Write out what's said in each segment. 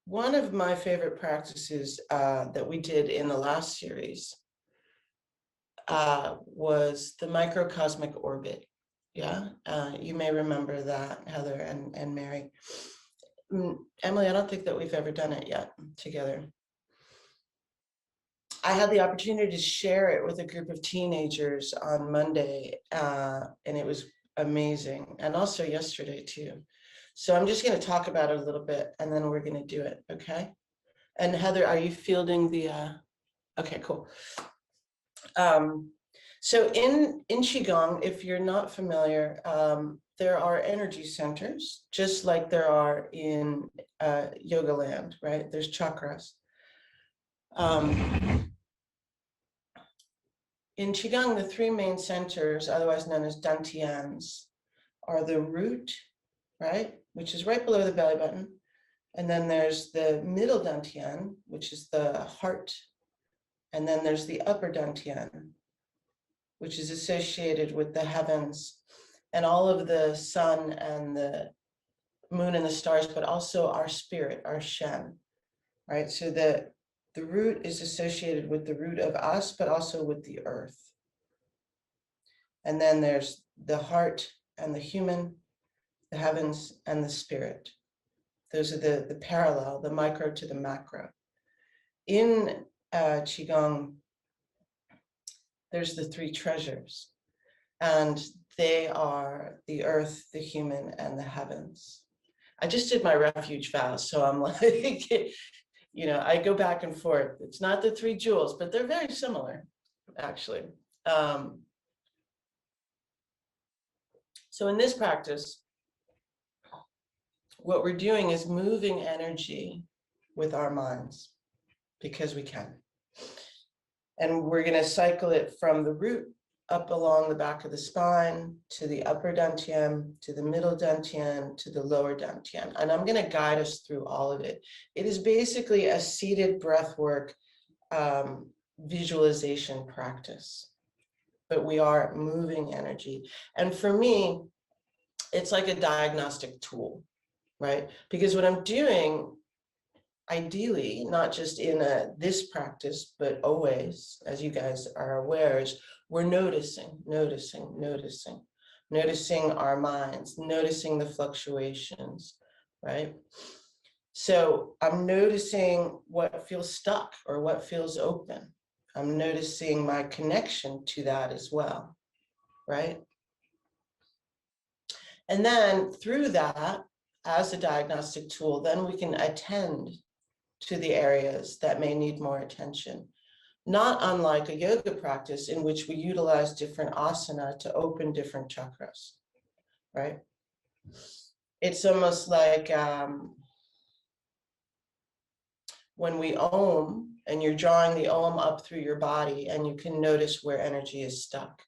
one of my favorite practices that we did in the last series was the Microcosmic Orbit. Yeah, you may remember that, Heather and Mary. Emily, I don't think that we've ever done it yet together. I had the opportunity to share it with a group of teenagers on Monday, and it was amazing, and also yesterday too. So I'm just going to talk about it a little bit, and then we're going to do it, okay? And Heather, are you fielding the, okay, cool. So in Qigong, if you're not familiar, there are energy centers, just like there are in Yoga Land, right? There's chakras. In Qigong, the three main centers, otherwise known as dantians, are the root, right, which is right below the belly button. And then there's the middle dantian, which is the heart. And then there's the upper dantian, which is associated with the heavens and all of the sun and the moon and the stars, but also our spirit, our Shen, right? So the root is associated with the root of us, but also with the earth. And then there's the heart and the human, the heavens and the spirit. Those are the parallel, the micro to the macro. In Qigong, there's the three treasures, and they are the earth, the human, and the heavens. I just did my refuge vows, so I'm like, you know, I go back and forth. It's not the three jewels, but they're very similar, actually. So in this practice, what we're doing is moving energy with our minds because we can. And we're going to cycle it from the root up along the back of the spine to the upper dantian, to the middle dantian, to the lower dantian. And I'm going to guide us through all of it. It is basically a seated breathwork visualization practice, but we are moving energy. And for me, it's like a diagnostic tool, right? Because what I'm doing, ideally, not just in this practice, but always, as you guys are aware, is we're noticing our minds, noticing the fluctuations, right? So I'm noticing what feels stuck or what feels open. I'm noticing my connection to that as well, right? And then through that, as a diagnostic tool, then we can attend to the areas that may need more attention. Not unlike a yoga practice in which we utilize different asana to open different chakras, right? It's almost like when we Om and you're drawing the Om up through your body and you can notice where energy is stuck,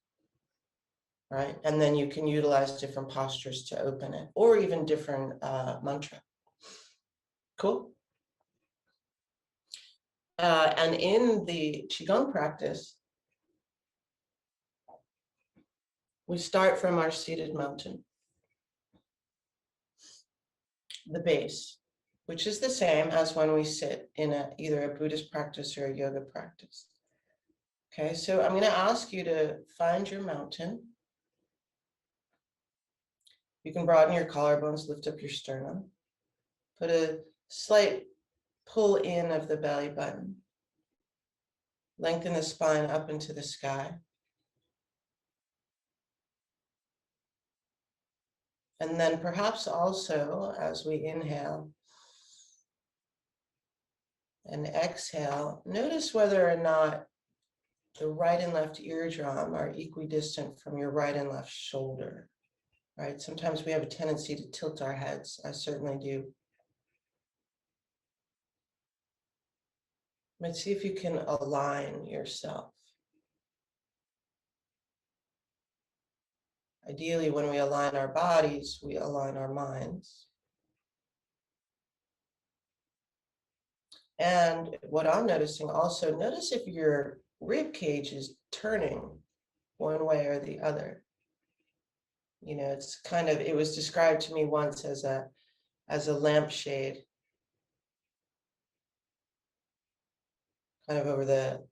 right? And then you can utilize different postures to open it, or even different mantra. Cool? And in the Qigong practice, we start from our seated mountain, the base, which is the same as when we sit in either a Buddhist practice or a yoga practice. Okay, so I'm going to ask you to find your mountain. You can broaden your collarbones, lift up your sternum, put a slight pull in of the belly button, lengthen the spine up into the sky. And then perhaps also, as we inhale and exhale, notice whether or not the right and left eardrum are equidistant from your right and left shoulder, right? Sometimes we have a tendency to tilt our heads. I certainly do. Let's see if you can align yourself. Ideally, when we align our bodies, we align our minds. And what I'm noticing also, notice if your rib cage is turning one way or the other. You know, it's kind of, it was described to me once as a lampshade. kind of over the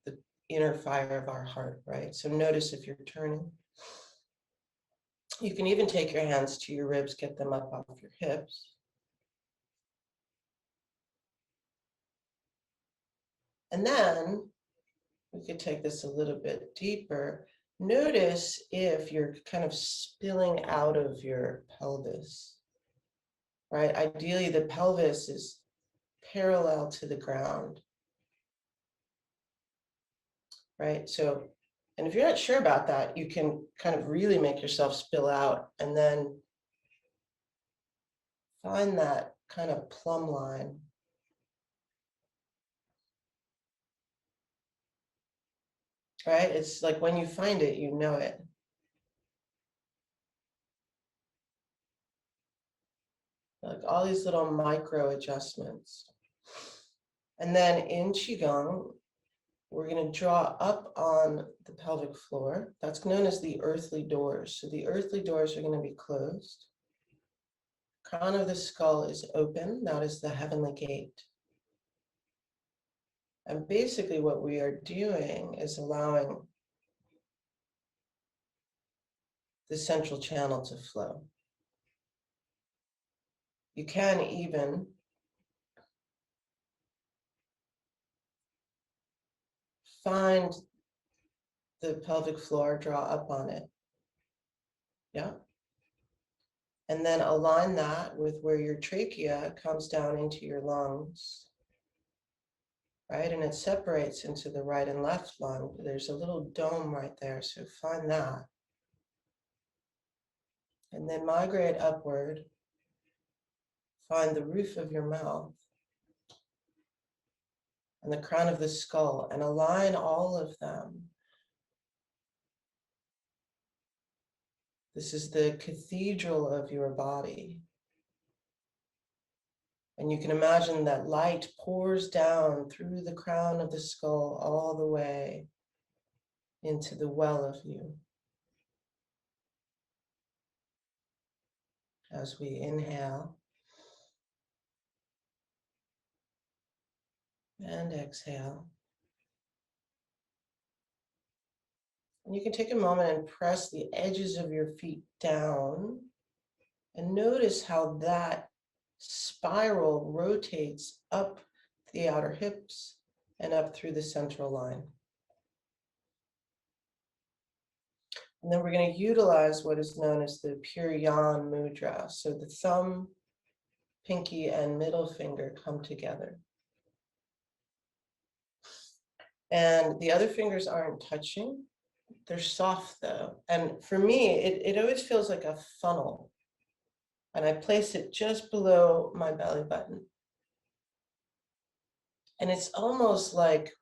inner fire of our heart, right? So notice if you're turning. You can even take your hands to your ribs, get them up off your hips. And then we could take this a little bit deeper. Notice if you're kind of spilling out of your pelvis, right? Ideally, the pelvis is parallel to the ground, right? So, and if you're not sure about that, you can kind of really make yourself spill out and then find that kind of plumb line. Right? It's like when you find it, you know it. Like all these little micro adjustments. And then in Qigong, we're going to draw up on the pelvic floor. That's known as the earthly doors. So the earthly doors are going to be closed. Crown of the skull is open. That is the heavenly gate. And basically what we are doing is allowing the central channel to flow. You can even find the pelvic floor, draw up on it. Yeah. And then align that with where your trachea comes down into your lungs, right? And it separates into the right and left lung. There's a little dome right there, so find that. And then migrate upward, find the roof of your mouth and the crown of the skull, and align all of them. This is the cathedral of your body. And you can imagine that light pours down through the crown of the skull all the way into the well of you. As we inhale and exhale. And you can take a moment and press the edges of your feet down and notice how that spiral rotates up the outer hips and up through the central line. And then we're going to utilize what is known as the Pyrion Mudra. So the thumb, pinky, and middle finger come together. And the other fingers aren't touching. They're soft though. And for me, it always feels like a funnel. And I place it just below my belly button. And it's almost like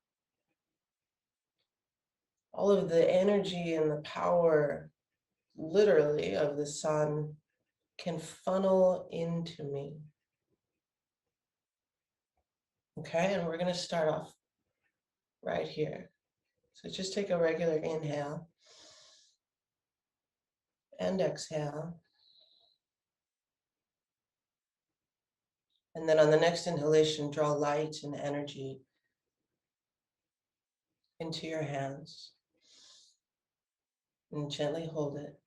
all of the energy and the power, literally, of the sun can funnel into me. Okay, and we're going to start off right here. So just take a regular inhale and exhale. And then on the next inhalation, draw light and energy into your hands and gently hold it.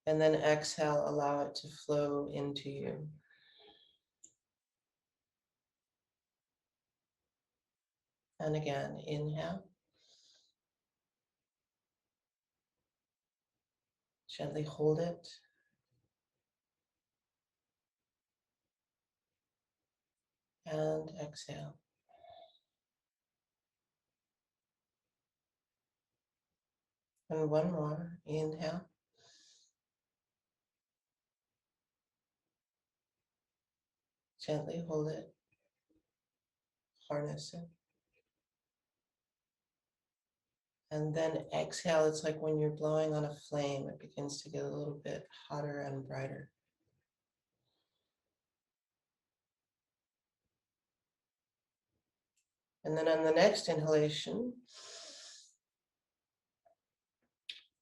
And then exhale, allow it to flow into you. And again, inhale. Gently hold it. And exhale. And one more, inhale. Gently hold it. Harness it. And then exhale, it's like when you're blowing on a flame, it begins to get a little bit hotter and brighter. And then on the next inhalation,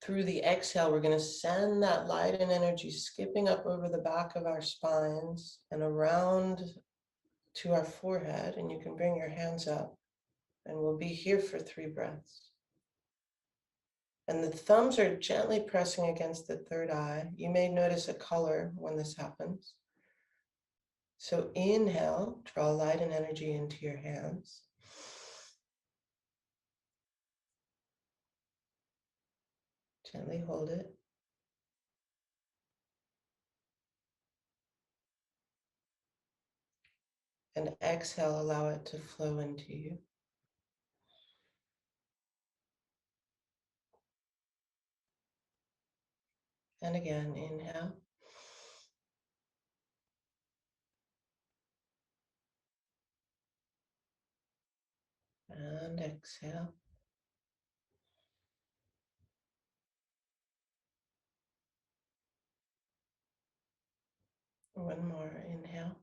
through the exhale, we're going to send that light and energy skipping up over the back of our spines and around to our forehead. And you can bring your hands up, and we'll be here for 3 breaths. And the thumbs are gently pressing against the third eye. You may notice a color when this happens. So inhale, draw light and energy into your hands. Gently hold it. And exhale, allow it to flow into you. And again, inhale. And exhale. One more, inhale.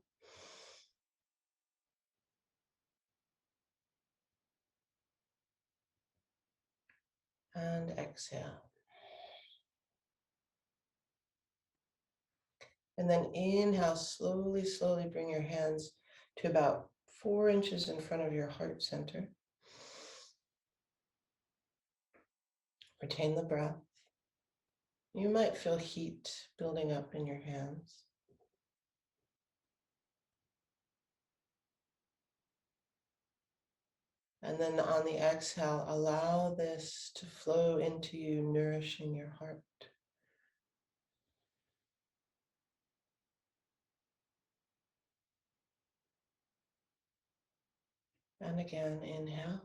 And exhale. And then inhale, slowly, slowly bring your hands to about 4 inches in front of your heart center. Retain the breath. You might feel heat building up in your hands. And then on the exhale, allow this to flow into you, nourishing your heart. And again, inhale.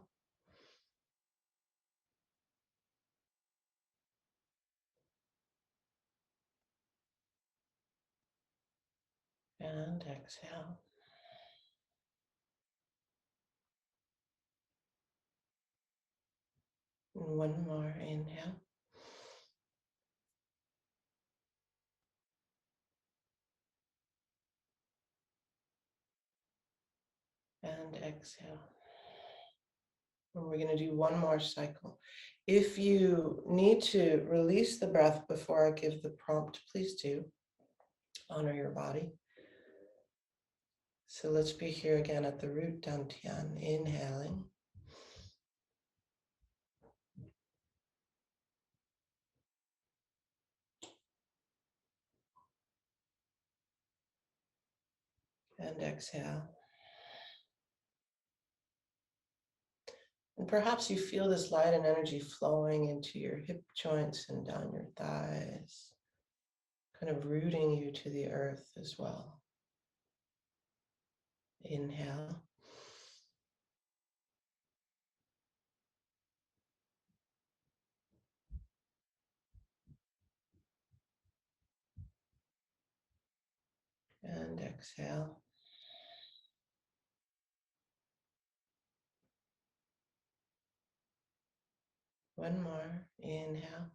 And exhale. And one more, inhale. And exhale. And we're going to do one more cycle. If you need to release the breath before I give the prompt, please do. Honor your body. So let's be here again at the root dantian, inhaling. And exhale. And perhaps you feel this light and energy flowing into your hip joints and down your thighs, kind of rooting you to the earth as well. Inhale. And exhale. One more. Inhale.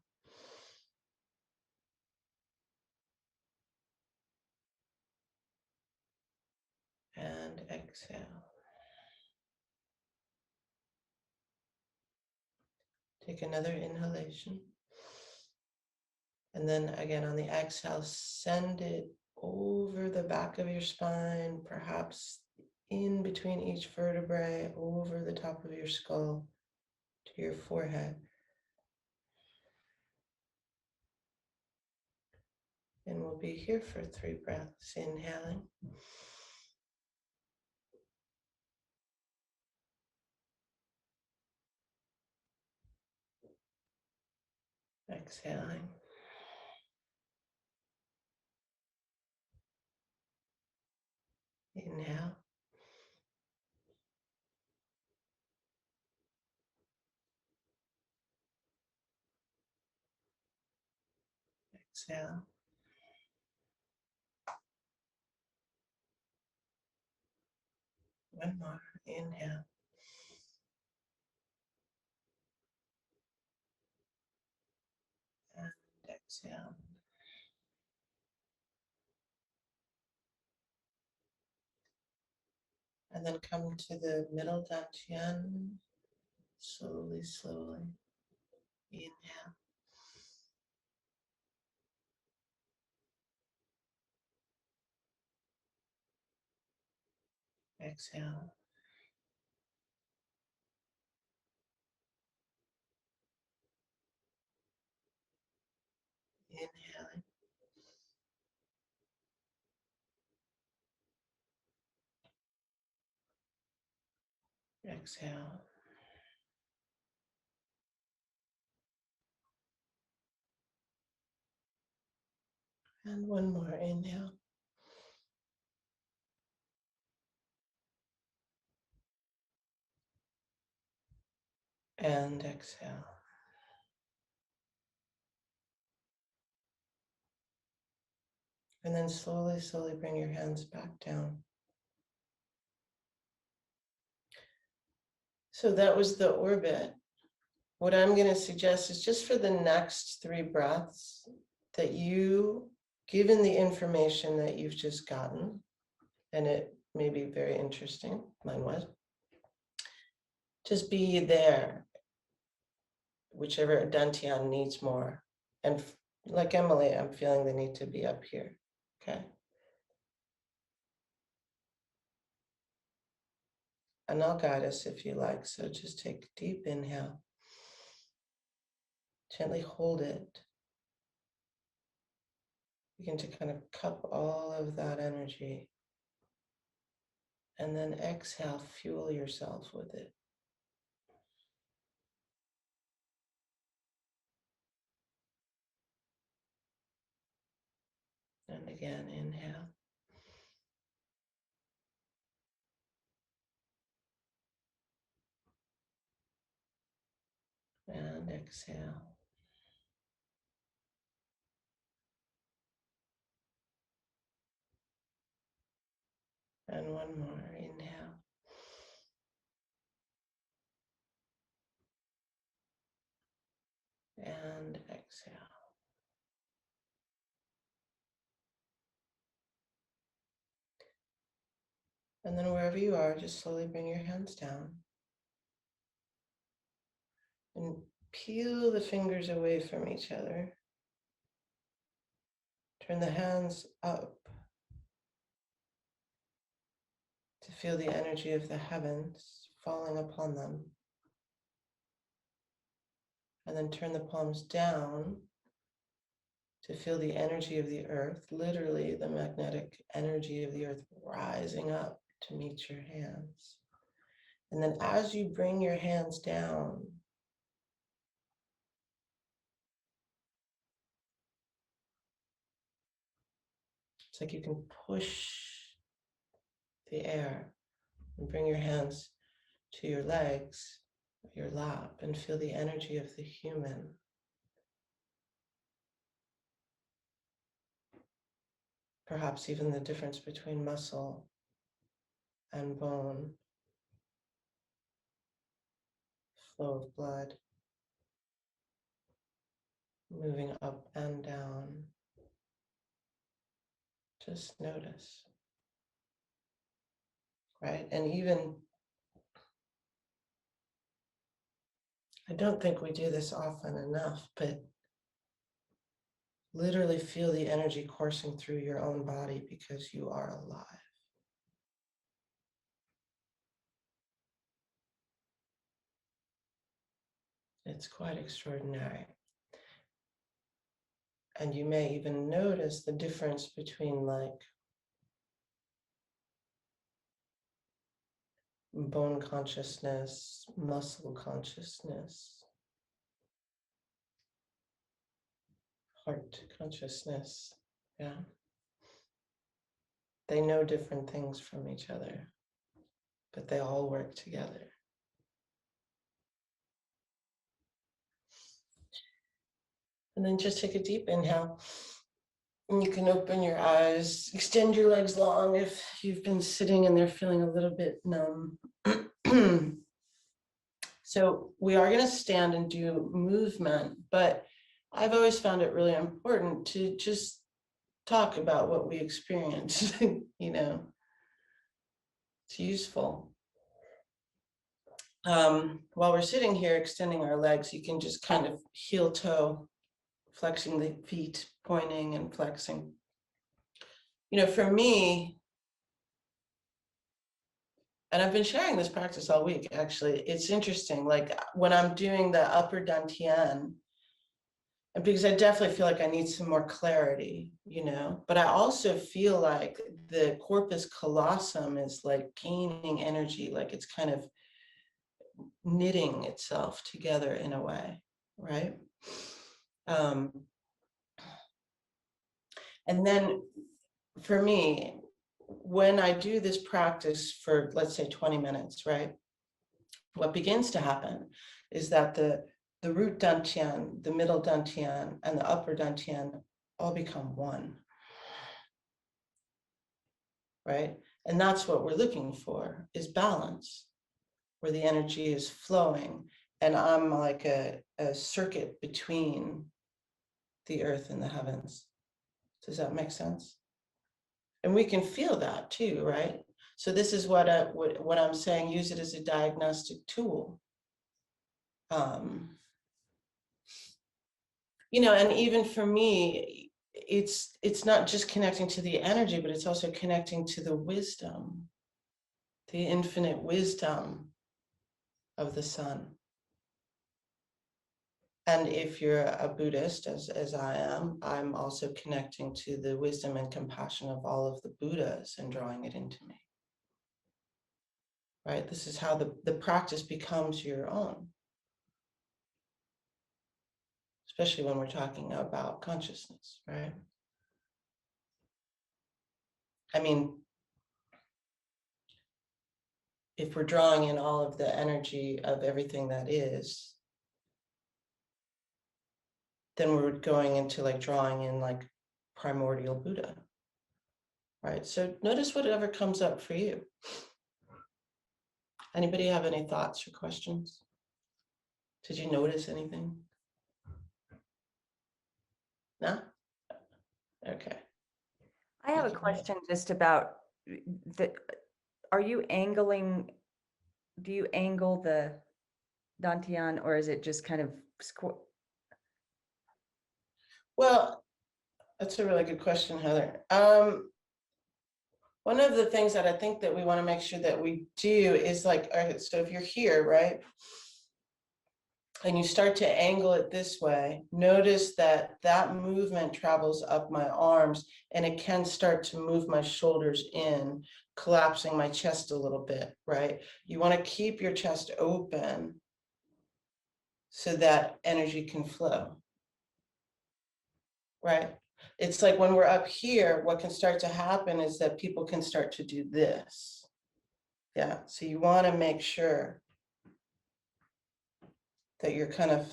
And exhale. Take another inhalation. And then again on the exhale, send it over the back of your spine, perhaps in between each vertebrae, over the top of your skull to your forehead. And we'll be here for 3 breaths, inhaling. Exhaling. Inhale. Exhale. One more. Inhale. And exhale. And then come to the middle dantian. Slowly, slowly. Inhale. Exhale. Inhaling. Exhale. And one more inhale. And exhale. And then slowly, slowly bring your hands back down. So that was the orbit. What I'm going to suggest is just for the next 3 breaths that you, given the information that you've just gotten, and it may be very interesting, mine was, just be there, whichever dantian needs more. And like Emily, I'm feeling the need to be up here, okay? And I'll guide us if you like, so just take a deep inhale. Gently hold it. Begin to kind of cup all of that energy. And then exhale, fuel yourself with it. And again, inhale. And exhale. And one more, inhale. And exhale. And then wherever you are, just slowly bring your hands down. And peel the fingers away from each other. Turn the hands up to feel the energy of the heavens falling upon them. And then turn the palms down to feel the energy of the earth, literally the magnetic energy of the earth rising up to meet your hands. And then as you bring your hands down, it's like you can push the air and bring your hands to your legs, your lap, and feel the energy of the human. Perhaps even the difference between muscle and bone, flow of blood, moving up and down. Just notice, right? And even, I don't think we do this often enough, but literally feel the energy coursing through your own body because you are alive. It's quite extraordinary. And you may even notice the difference between like bone consciousness, muscle consciousness, heart consciousness. Yeah. They know different things from each other, but they all work together. And then just take a deep inhale. And you can open your eyes, extend your legs long if you've been sitting and they're feeling a little bit numb. So we are going to stand and do movement, but I've always found it really important to just talk about what we experience. It's useful. While we're sitting here extending our legs, you can just kind of heel toe, flexing the feet, pointing and flexing. For me, And I've been sharing this practice all week, actually. It's interesting, like when I'm doing the upper dantian, and because I definitely feel like I need some more clarity, you know, but I also feel like the corpus callosum is like gaining energy, like it's kind of knitting itself together in a way, right? And then for me, when I do this practice for, let's say, 20 minutes, right? What begins to happen is that the root dantian, the middle dantian, and the upper dantian all become one, right? And that's what we're looking for, is balance, where the energy is flowing. And I'm like a circuit between the earth and the heavens. Does that make sense? And we can feel that too, right? So this is what I'm saying, use it as a diagnostic tool. You know, and even for me, it's not just connecting to the energy, but it's also connecting to the wisdom, the infinite wisdom of the sun. And if you're a Buddhist, as I am, I'm also connecting to the wisdom and compassion of all of the Buddhas and drawing it into me. Right? This is how the practice becomes your own. Especially when we're talking about consciousness, right? I mean, if we're drawing in all of the energy of everything that is, then we're going into like drawing in like primordial Buddha, right? So notice whatever comes up for you. Anybody have any thoughts or questions? Did you notice anything? No? Okay. I have a question just about the, are you angling, do you angle the dantian, or is it just kind of Well, that's a really good question, Heather. One of the things that I think that we want to make sure that we do is like, all right, so if you're here, right? And you start to angle it this way, notice that that movement travels up my arms and it can start to move my shoulders in, collapsing my chest a little bit, right? You want to keep your chest open so that energy can flow, right? It's like when we're up here, what can start to happen is that people can start to do this. Yeah, so you want to make sure that you're kind of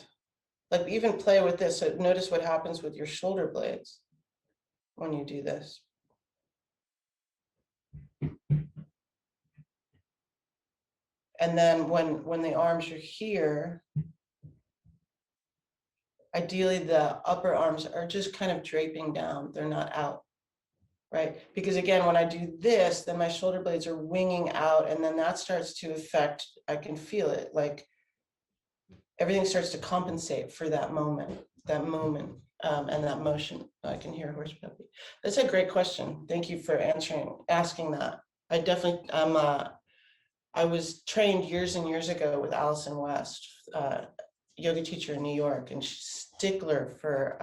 like, even play with this. So notice what happens with your shoulder blades when you do this. And then when the arms are here, ideally the upper arms are just kind of draping down. They're not out, right? Because again, when I do this, then my shoulder blades are winging out, and then that starts to affect, I can feel it, like everything starts to compensate for that moment, and that motion. I can hear a horse puppy. That's a great question. Thank you for asking that. I definitely, I was trained years and years ago with Allison West, yoga teacher in New York, and she's stickler for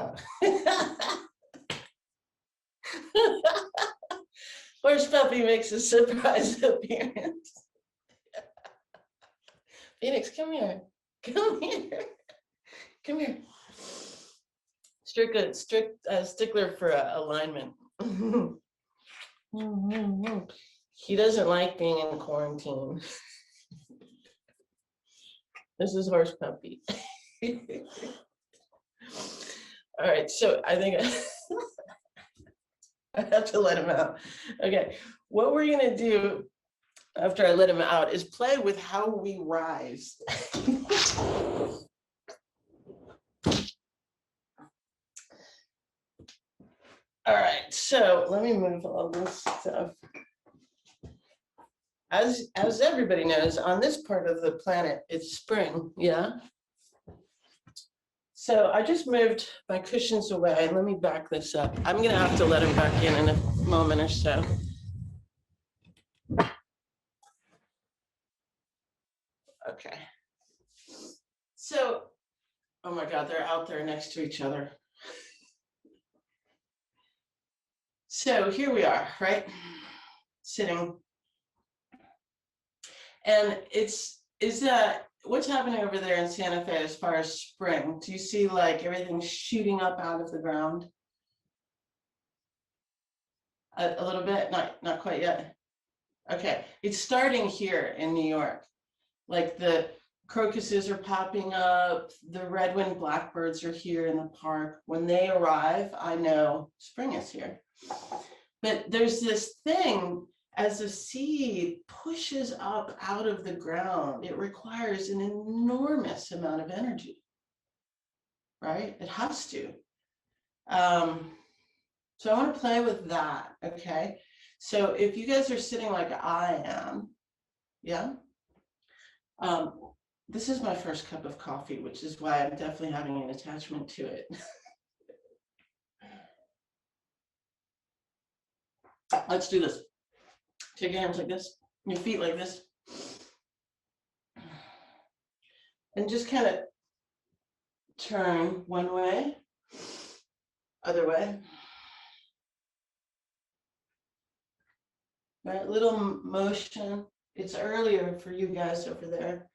horse puppy makes a surprise appearance. Phoenix, come here. Come here. Come here. Strict stickler for alignment. He doesn't like being in quarantine. This is horse puppy. All right, so I think I have to let him out. Okay, what we're gonna do after I let him out is play with how we rise. All right, so let me move all this stuff. As everybody knows, on this part of the planet, it's spring, yeah? So I just moved my cushions away. Let me back this up. I'm gonna have to let him back in a moment or so. Okay. So, oh my God, they're out there next to each other. So here we are, right? Sitting. And what's happening over there in Santa Fe as far as spring? Do you see like everything shooting up out of the ground? A little bit, not quite yet. Okay, it's starting here in New York. Like the crocuses are popping up, the red-winged blackbirds are here in the park. When they arrive, I know spring is here. But there's this thing, as a seed pushes up out of the ground, it requires an enormous amount of energy, right? It has to. So I want to play with that, okay? So if you guys are sitting like I am, yeah? This is my first cup of coffee, which is why I'm definitely having an attachment to it. Let's do this. Take your hands like this, your feet like this. And just kind of turn one way, other way. Right, little motion. It's earlier for you guys over there.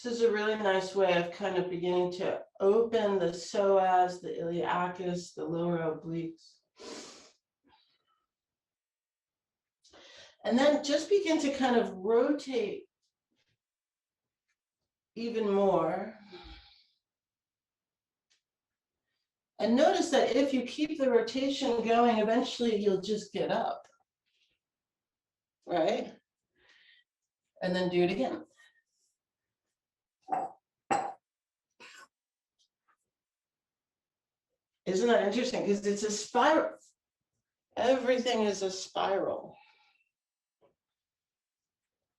This is a really nice way of kind of beginning to open the psoas, the iliacus, the lower obliques. And then just begin to kind of rotate even more. And notice that if you keep the rotation going, eventually you'll just get up, right? And then do it again. Isn't that interesting? Because it's a spiral. Everything is a spiral.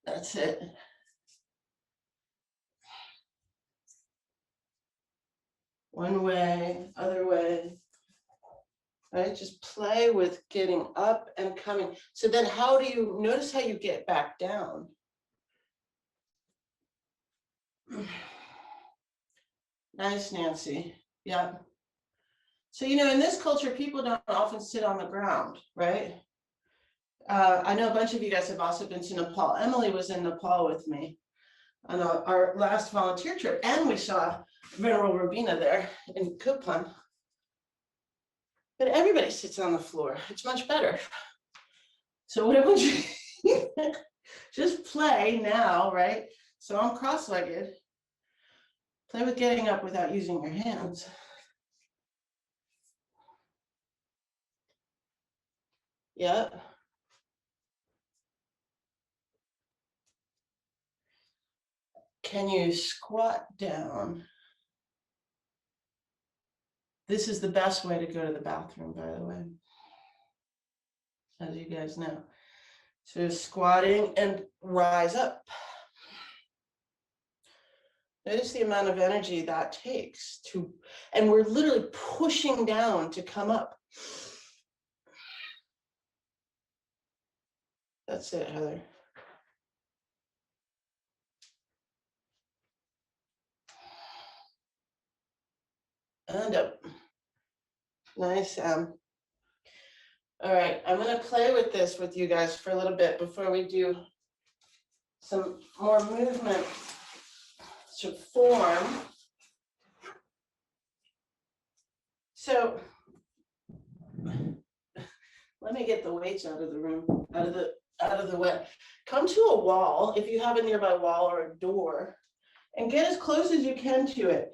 That's it. One way, other way. Right? Just play with getting up and coming. So then how do you notice how you get back down? Nice, Nancy. Yeah. So, you know, in this culture, people don't often sit on the ground, right? I know a bunch of you guys have also been to Nepal. Emily was in Nepal with me on our last volunteer trip, and we saw Venerable Robina there in Kuplan. But everybody sits on the floor. It's much better. So what would you just play now, right? So I'm cross-legged. Play with getting up without using your hands. Yeah. Can you squat down? This is the best way to go to the bathroom, by the way, as you guys know. So squatting and rise up. Notice the amount of energy that takes to, and we're literally pushing down to come up. That's it, Heather. And up. Nice. All right, I'm going to play with this with you guys for a little bit before we do some more movement to form. So let me get the weights out of the room, out of the way. Come to a wall, if you have a nearby wall or a door, and get as close as you can to it.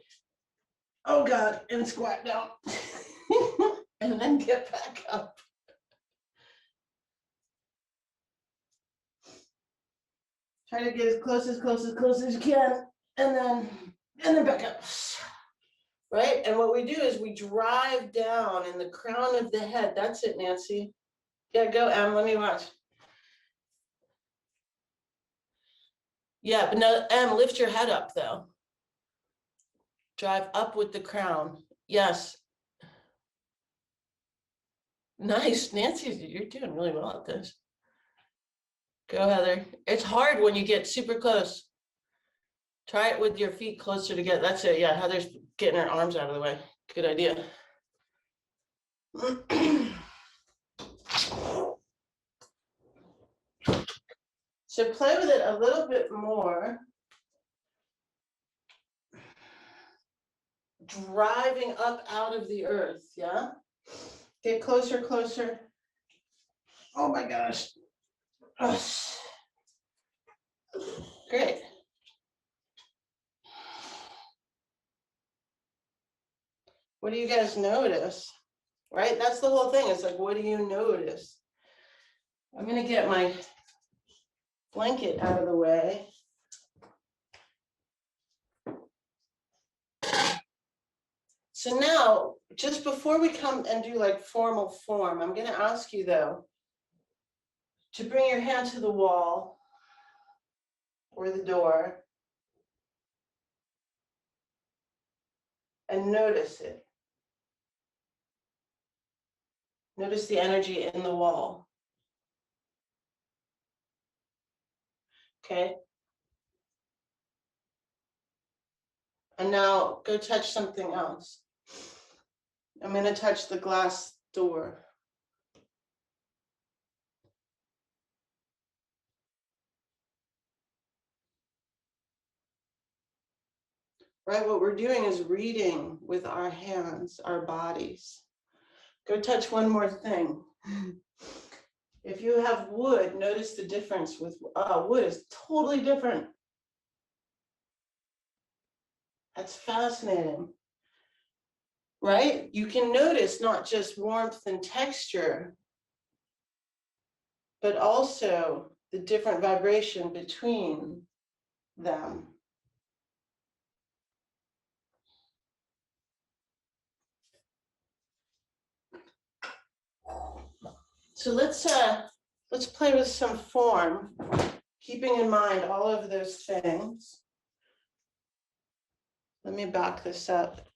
Oh God, and squat down. And then get back up. Try to get as close as you can, and then back up. Right? And what we do is we drive down in the crown of the head. That's it, Nancy. Yeah, go, Em, let me watch. Yeah, but no, Em, lift your head up though. Drive up with the crown. Yes. Nice, Nancy, you're doing really well at this. Go, Heather. It's hard when you get super close. Try it with your feet closer together. That's it. Yeah, Heather's getting her arms out of the way. Good idea. So play with it a little bit more. Driving up out of the earth, yeah? Get closer, closer. Oh my gosh. Oh, great. What do you guys notice? Right? That's the whole thing. It's like, what do you notice? I'm going to get my blanket out of the way. So now, just before we come and do like formal form, I'm going to ask you though, to bring your hand to the wall or the door and notice it. Notice the energy in the wall. Okay. And now go touch something else. I'm going to touch the glass door. Right? What we're doing is reading with our hands, our bodies. Go touch one more thing. If you have wood, notice the difference with wood is totally different. That's fascinating. Right? You can notice not just warmth and texture, but also the different vibration between them. So let's play with some form, keeping in mind all of those things. Let me back this up.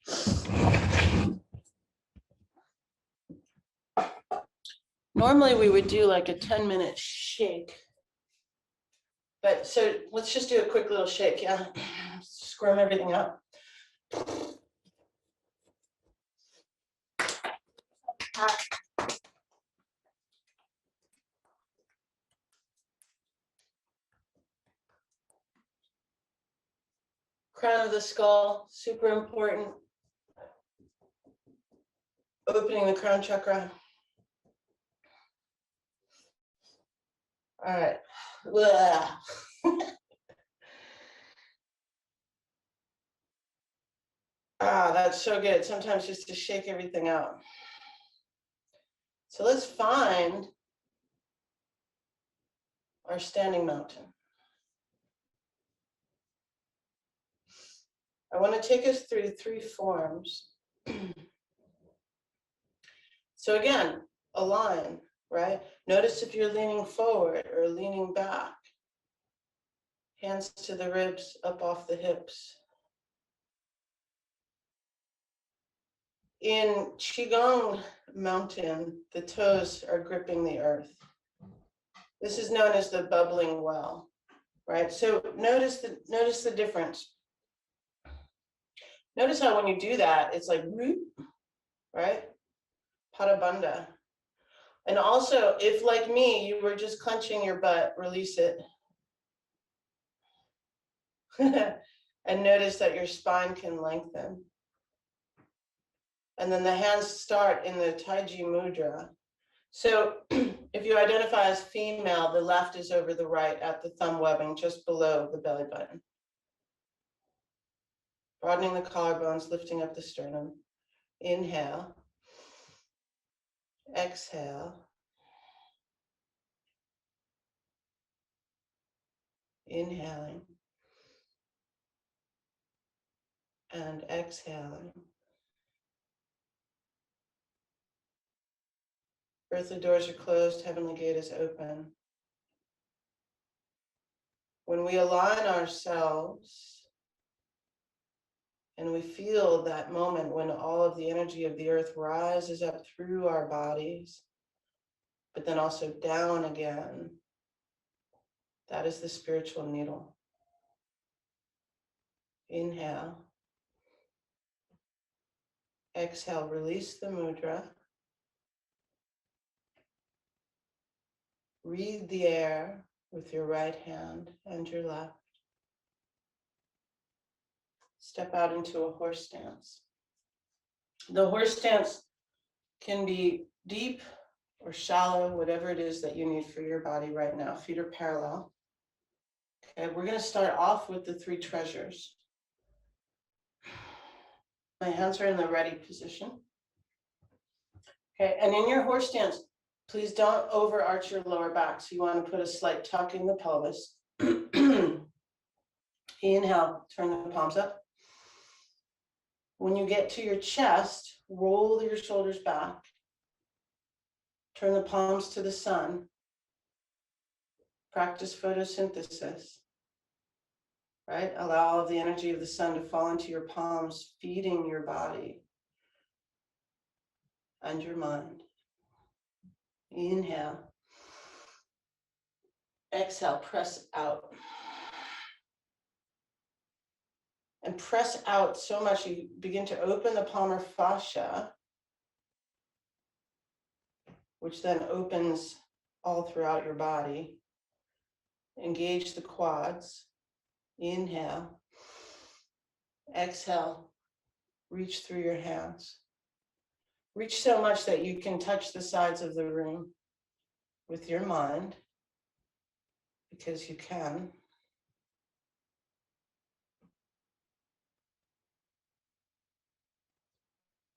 Normally we would do like a 10-minute shake. But so let's just do a quick little shake, yeah? Squirm everything up. Crown of the skull, super important. Opening the crown chakra. All right. That's so good. Sometimes just to shake everything out. So let's find our standing mountain. I want to take us through 3 forms. So again, align, right? Notice if you're leaning forward or leaning back. Hands to the ribs, up off the hips. In Qigong mountain, the toes are gripping the earth. This is known as the bubbling well, right? So notice the difference. Notice how when you do that, it's like root, right? Padabanda. And also, if like me, you were just clenching your butt, release it. And notice that your spine can lengthen. And then the hands start in the Taiji Mudra. So if you identify as female, the left is over the right at the thumb webbing, just below the belly button. Broadening the collarbones, lifting up the sternum. Inhale. Exhale. Inhaling. And exhaling. Earthly doors are closed, heavenly gate is open. When we align ourselves and we feel that moment when all of the energy of the earth rises up through our bodies, but then also down again. That is the spiritual needle. Inhale. Exhale, release the mudra. Read the air with your right hand and your left. Step out into a horse stance. The horse stance can be deep or shallow, whatever it is that you need for your body right now. Feet are parallel. Okay, we're going to start off with the three treasures. My hands are in the ready position. Okay, and in your horse stance, please don't overarch your lower back. So you want to put a slight tuck in the pelvis. Inhale, turn the palms up. When you get to your chest, roll your shoulders back. Turn the palms to the sun. Practice photosynthesis. Right? Allow all of the energy of the sun to fall into your palms, feeding your body and your mind. Inhale. Exhale, press out. And press out so much you begin to open the palmar fascia, which then opens all throughout your body. Engage the quads. Inhale. Exhale. Reach through your hands. Reach so much that you can touch the sides of the room with your mind, because you can.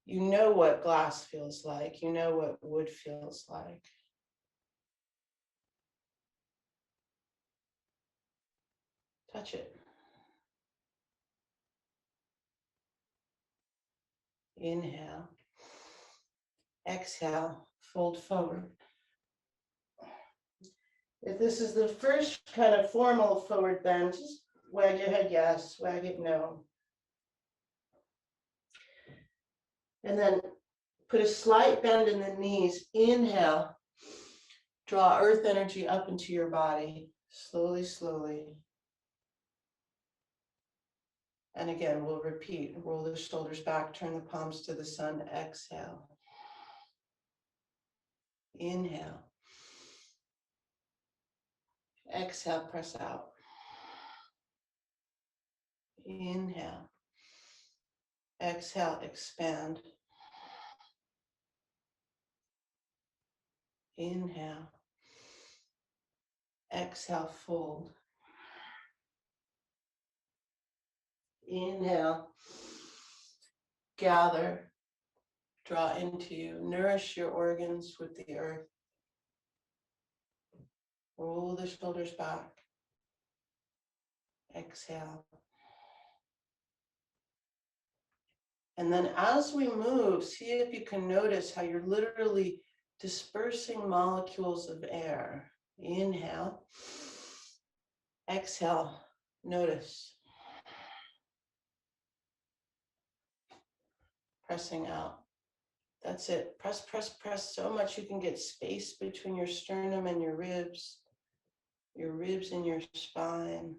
You know what glass feels like. You know what wood feels like. Touch it. Inhale. Exhale. Fold forward. If this is the first kind of formal forward bend, just wag your head yes, wag it no. And then put a slight bend in the knees. Inhale. Draw earth energy up into your body. Slowly, slowly. And again, we'll repeat. Roll the shoulders back, turn the palms to the sun. Exhale. Inhale. Exhale, press out. Inhale. Exhale, expand. Inhale. Exhale, fold. Inhale. Gather. Draw into you. Nourish your organs with the earth. Roll the shoulders back. Exhale. And then as we move, see if you can notice how you're literally dispersing molecules of air. Inhale. Exhale. Notice. Pressing out. That's it. Press, press, press so much you can get space between your sternum and your ribs and your spine.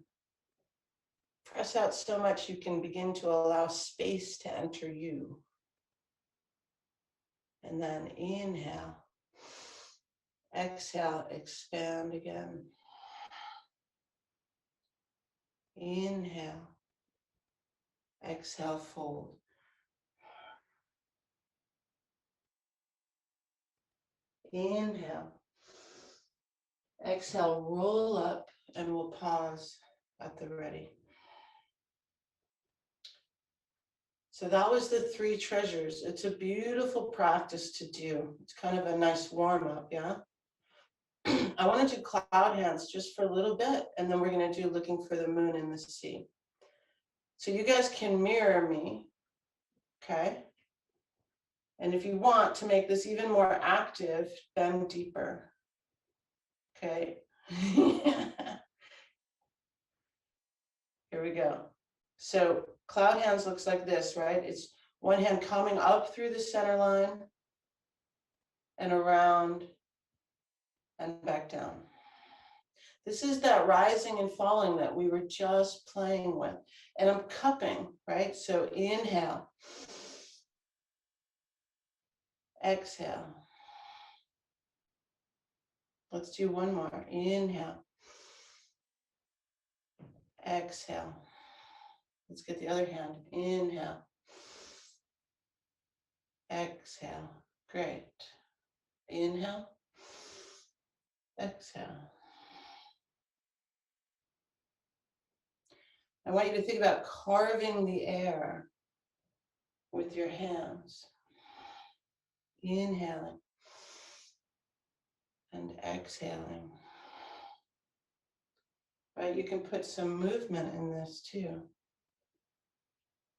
Press out so much you can begin to allow space to enter you. And then inhale. Exhale, expand again. Inhale. Exhale, fold. Inhale. Exhale, roll up, and we'll pause at the ready. So that was the three treasures. It's a beautiful practice to do. It's kind of a nice warm up, yeah? I want to do cloud hands just for a little bit, and then we're going to do looking for the moon in the sea. So you guys can mirror me, okay? And if you want to make this even more active, bend deeper, okay? Here we go. So cloud hands looks like this, right? It's one hand coming up through the center line and around and back down. This is that rising and falling that we were just playing with. And I'm cupping, right? So inhale, exhale. Let's do one more. Inhale, exhale. Let's get the other hand. Inhale, exhale. Great. Inhale, exhale. I want you to think about carving the air with your hands. Inhaling and exhaling. Right? You can put some movement in this too.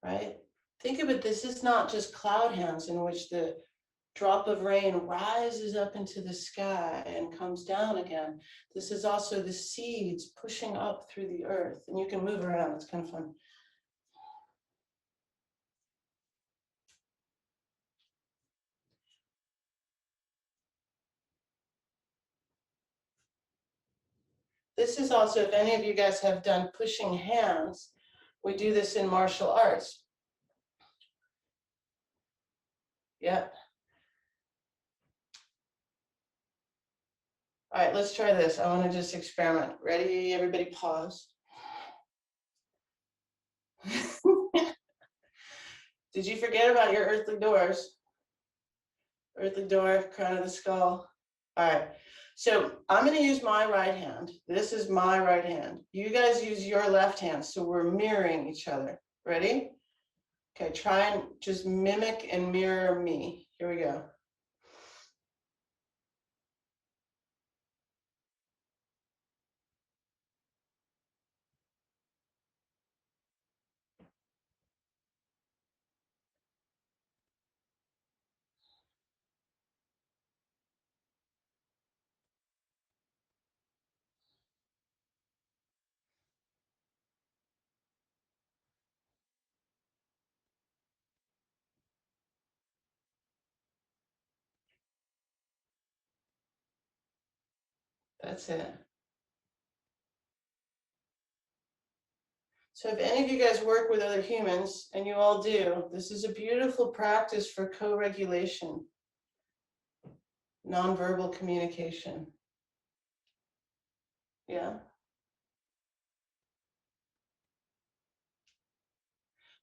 Right? Think of it, this is not just cloud hands in which the drop of rain rises up into the sky and comes down again. This is also the seeds pushing up through the earth, and you can move around, it's kind of fun. This is also, if any of you guys have done pushing hands, we do this in martial arts. Yeah. All right, let's try this. I want to just experiment. Ready? Everybody pause. Did you forget about your earthly doors? Earthly door, crown of the skull. All right. So I'm going to use my right hand. This is my right hand. You guys use your left hand. So we're mirroring each other. Ready? Okay, try and just mimic and mirror me. Here we go. That's it. So if any of you guys work with other humans, and you all do, this is a beautiful practice for co-regulation, nonverbal communication. Yeah.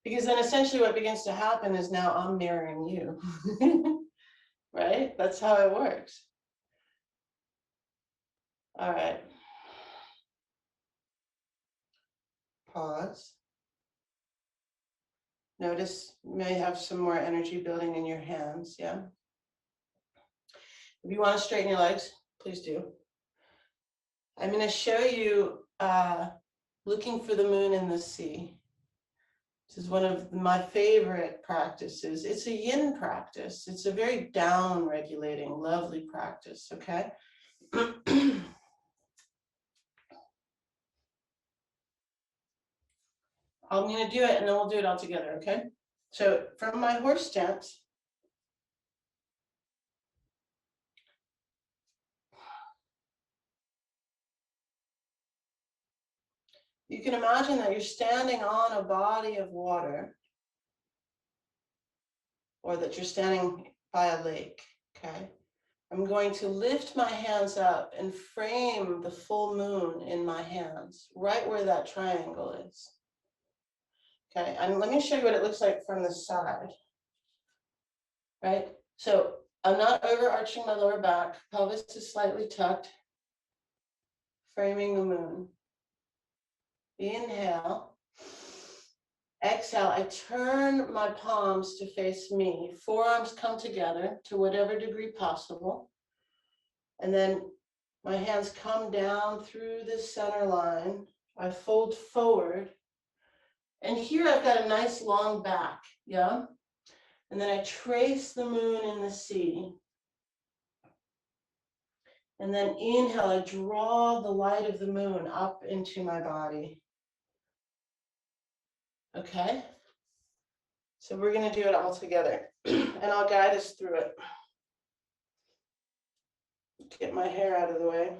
Because then essentially what begins to happen is now I'm mirroring you. Right? That's how it works. All right. Pause. Notice you may have some more energy building in your hands. Yeah. If you want to straighten your legs, please do. I'm going to show you looking for the moon in the sea. This is one of my favorite practices. It's a yin practice. It's a very down regulating, lovely practice. Okay. I'm going to do it and then we'll do it all together. Okay. So from my horse stance, you can imagine that you're standing on a body of water, or that you're standing by a lake. Okay. I'm going to lift my hands up and frame the full moon in my hands, right where that triangle is. Okay, and let me show you what it looks like from the side. Right, so I'm not overarching my lower back, pelvis is slightly tucked, framing the moon. Inhale. Exhale, I turn my palms to face me. Forearms come together to whatever degree possible. And then my hands come down through the center line. I fold forward. And here I've got a nice long back, yeah? And then I trace the moon in the sea. And then inhale, I draw the light of the moon up into my body. Okay? So we're going to do it all together. And I'll guide us through it. get my hair out of the way.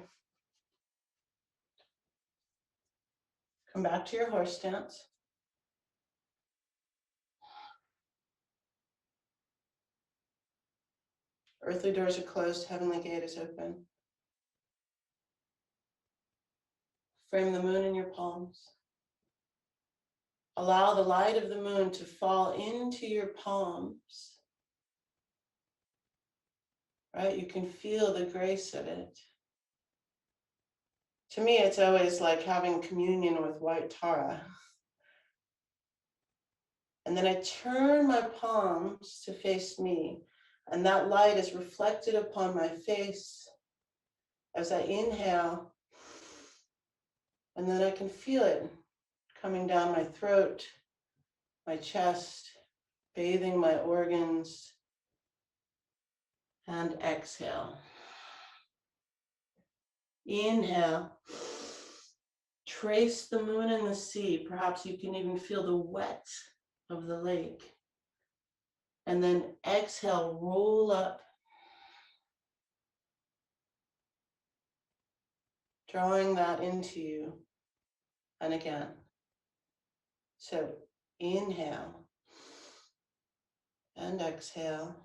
Come back to your horse stance. Earthly doors are closed, heavenly gate is open. Frame the moon in your palms. Allow the light of the moon to fall into your palms. Right? You can feel the grace of it. To me, it's always like having communion with white Tara. And then I turn my palms to face me, and that light is reflected upon my face as I inhale. And then I can feel it coming down my throat, my chest, bathing my organs, and exhale. Inhale. Trace the moon and the sea. Perhaps you can even feel the wet of the lake. And then exhale, roll up, drawing that into you. And again. So inhale and exhale.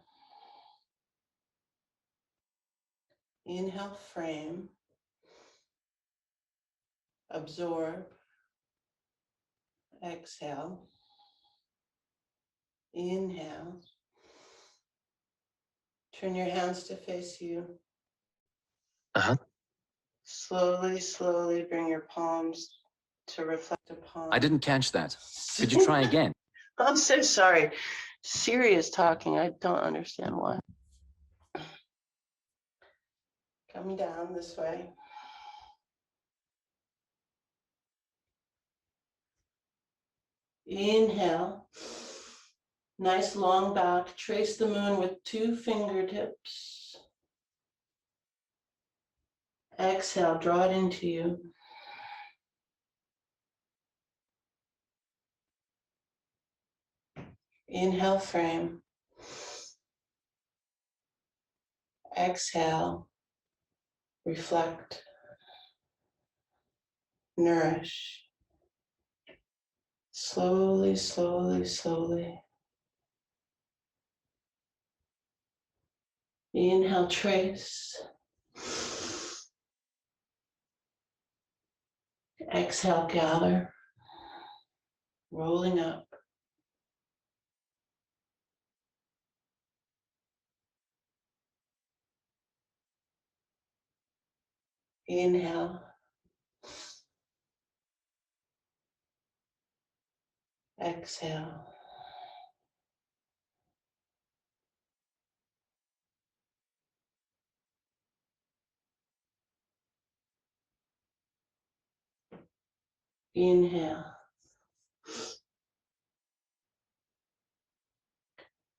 Inhale, frame. Absorb. Exhale. Inhale. Turn your hands to face you. Slowly, slowly bring your palms to reflect upon. I didn't catch that. Could you try again? I'm so sorry. Serious talking. I don't understand why. Coming down this way. Inhale. Nice long back. Trace the moon with 2 fingertips. Exhale, draw it into you. Inhale, frame. Exhale, reflect, nourish. Slowly, slowly, slowly. Inhale, trace. Exhale, gather. Rolling up. Inhale. Exhale. Inhale.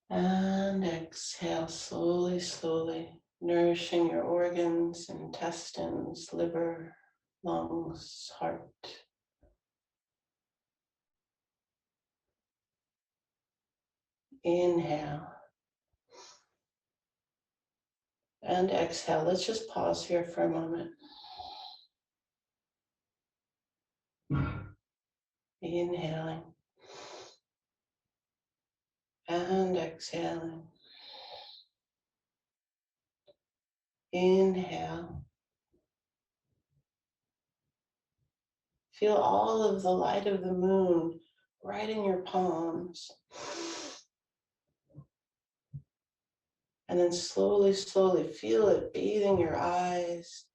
And exhale, slowly, slowly, nourishing your organs, intestines, liver, lungs, heart. Inhale. And exhale. Let's just pause here for a moment. Inhaling. And exhaling. Inhale. Feel all of the light of the moon right in your palms. And then slowly, slowly feel it bathing your eyes,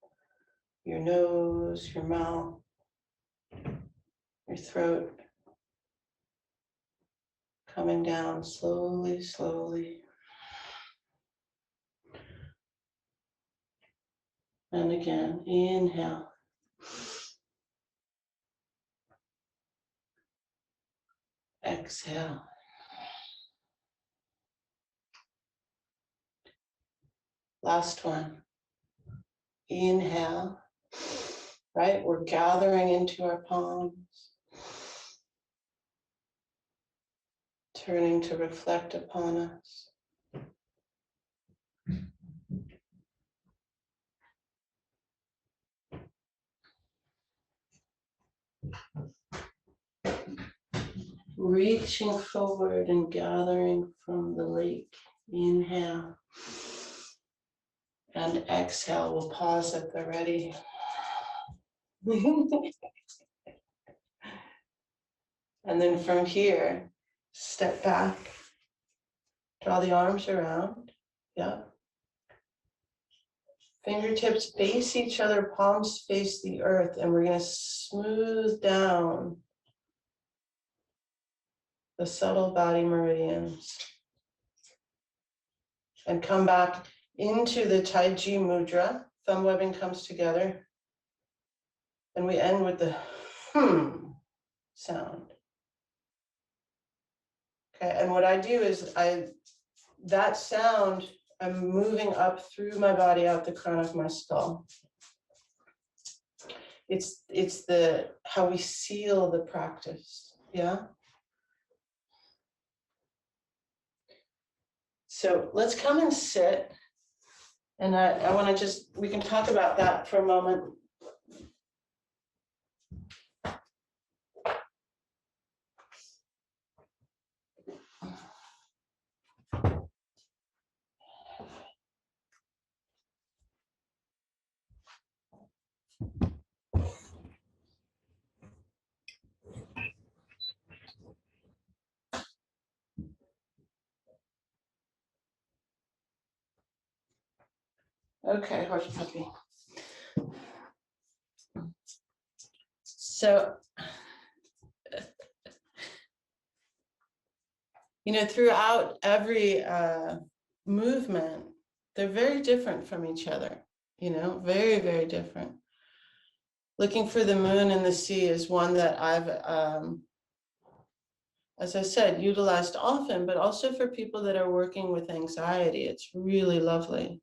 your nose, your mouth, your throat. Coming down slowly, slowly. And again, inhale. Exhale. Last one. Inhale. Right? We're gathering into our palms. Turning to reflect upon us. reaching forward and gathering from the lake. Inhale. And exhale. We'll pause at the ready. And then from here, step back. Draw the arms around. Yeah. Fingertips face each other, palms face the earth, and we're going to smooth down the subtle body meridians. And come back into the Taiji Mudra. Thumb webbing comes together. And we end with the sound. Okay, and what I do is that sound, I'm moving up through my body out the crown of my skull. It's the how we seal the practice. Yeah. So let's come and sit. And I want to we can talk about that for a moment. Okay, horse puppy. So, throughout every movement, they're very different from each other, very, very different. Looking for the moon in the sea is one that I've, as I said, utilized often, but also for people that are working with anxiety. It's really lovely,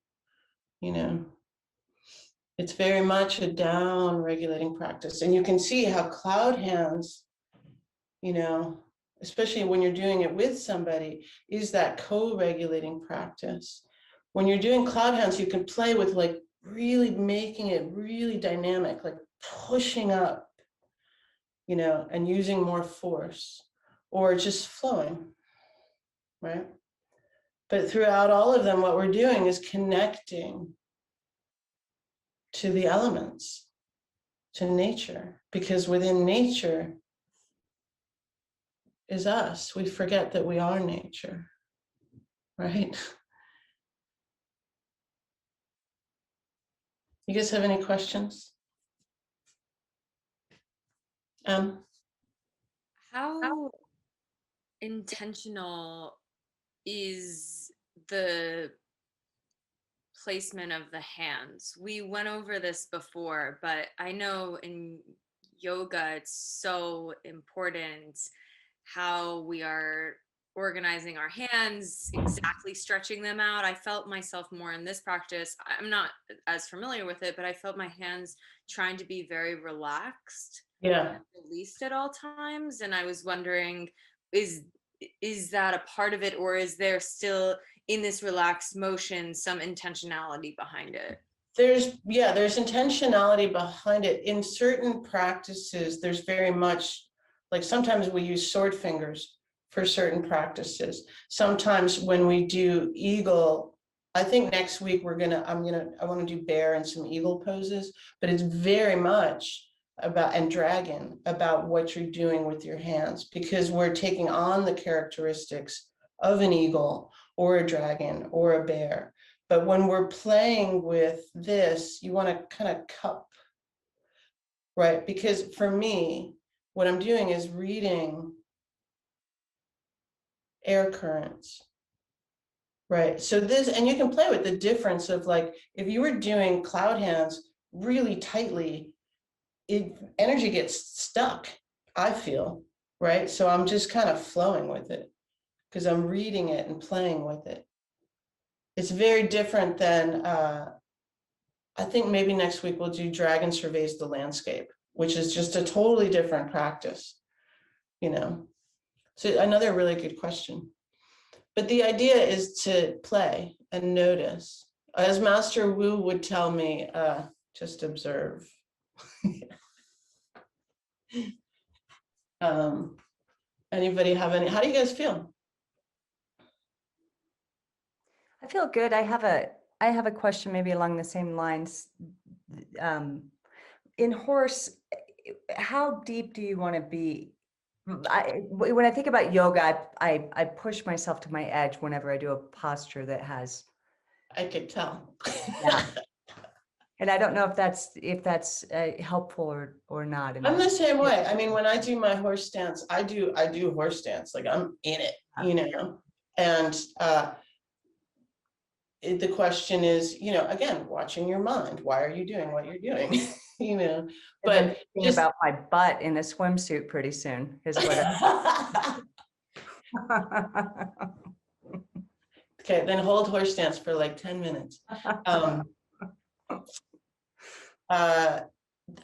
It's very much a down regulating practice. And you can see how cloud hands, especially when you're doing it with somebody, is that co-regulating practice. When you're doing cloud hands, you can play with like really making it really dynamic, like pushing up, and using more force, or just flowing, right? But throughout all of them, what we're doing is connecting to the elements, to nature, because within nature is us. We forget that we are nature, right? You guys have any questions? How intentional is the placement of the hands? We went over this before, but I know in yoga it's so important how we are organizing our hands, exactly stretching them out. I felt myself more in this practice. I'm not as familiar with it, but I felt my hands trying to be very relaxed, released at all times. And I was wondering, is that a part of it, or is there still in this relaxed motion some intentionality behind it? There's intentionality behind it. In certain practices, there's very much, like sometimes we use sword fingers for certain practices. Sometimes when we do eagle, I think next week I want to do bear and some eagle poses, but it's very much about, and dragon, about what you're doing with your hands, because we're taking on the characteristics of an eagle or a dragon or a bear. But when we're playing with this, you want to kind of cup, right? Because for me, what I'm doing is reading air currents, right? So this, and you can play with the difference of, like, if you were doing cloud hands really tightly, energy gets stuck, I feel, right? So I'm just kind of flowing with it because I'm reading it and playing with it. It's very different than, I think maybe next week we'll do Dragon Surveys the Landscape, which is just a totally different practice, So another really good question. But the idea is to play and notice. As Master Wu would tell me, just observe. Anybody have any, how do you guys feel? I feel good. I have a question maybe along the same lines. In horse, how deep do you want to be? When I think about yoga, I push myself to my edge whenever I do a posture that has, I could tell. yeah. And I don't know if that's helpful or not. I'm the same way. I mean, when I do my horse stance, I do horse stance, like I'm in it, you know? And the question is, you know, again, watching your mind. Why are you doing what you're doing? You know, And then but thinking just about my butt in a swimsuit pretty soon is what okay, then hold horse stance for like 10 minutes.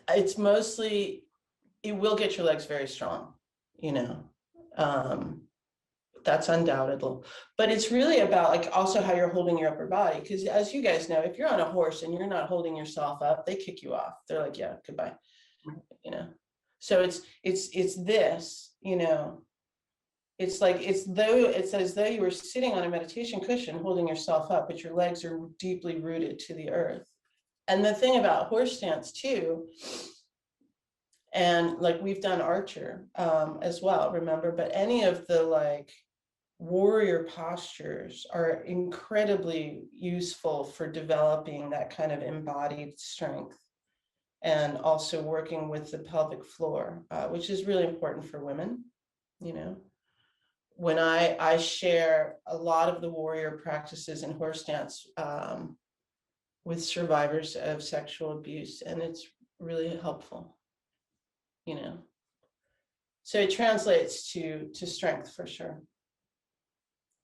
It's mostly, it will get your legs very strong, you know. That's undoubtable, but it's really about like also how you're holding your upper body, because as you guys know, if you're on a horse and you're not holding yourself up, they kick you off. They're like, yeah, goodbye, you know. So it's this, you know, it's like it's as though you were sitting on a meditation cushion holding yourself up, but your legs are deeply rooted to the earth. And the thing about horse stance too, and like we've done archer as well, remember, but any of the like warrior postures are incredibly useful for developing that kind of embodied strength, and also working with the pelvic floor, which is really important for women. You know, when I share a lot of the warrior practices in horse dance with survivors of sexual abuse, and it's really helpful, you know. So it translates to strength for sure.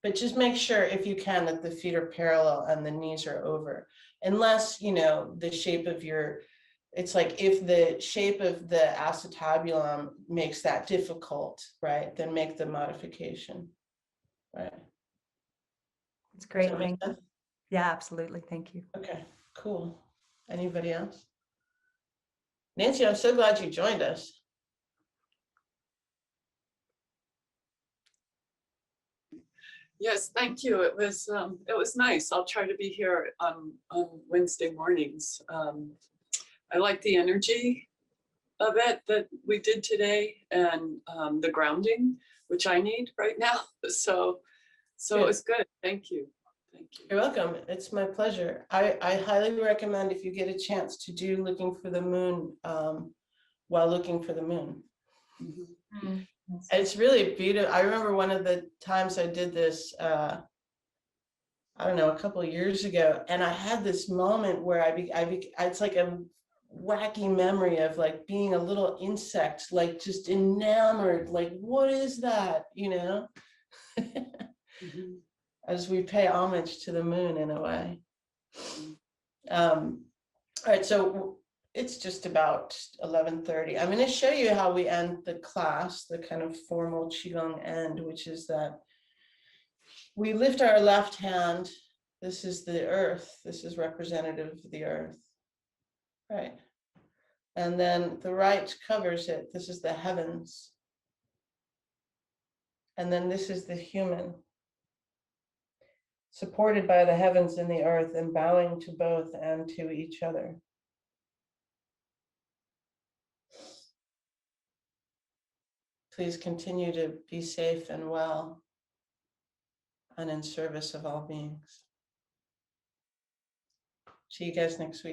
But just make sure, if you can, that the feet are parallel and the knees are over. Unless, you know, the shape of your, it's like if the shape of the acetabulum makes that difficult, right, then make the modification, right? It's great. Does that make Thank you. sense? Yeah, absolutely. Thank you. Okay, cool. Anybody else? Nancy, I'm so glad you joined us. Yes, thank you. It was nice. I'll try to be here on Wednesday mornings. I like the energy of it that we did today, and the grounding, which I need right now. So Good. it was good. Thank you. Thank you. You're welcome. It's my pleasure. I highly recommend, if you get a chance, to do looking for the moon while looking for the moon. Mhm. It's really beautiful. I remember one of the times I did this, I don't know, a couple of years ago, and I had this moment where it's like a wacky memory of like being a little insect, like just enamored, like, what is that, you know? Mhm. As we pay homage to the moon in a way. All right, so it's just about 11:30. I'm going to show you how we end the class, the kind of formal Qigong end, which is that we lift our left hand. This is the earth. This is representative of the earth, right? And then the right covers it. This is the heavens. And then this is the human, supported by the heavens and the earth, and bowing to both and to each other. Please continue to be safe and well, and in service of all beings. See you guys next week.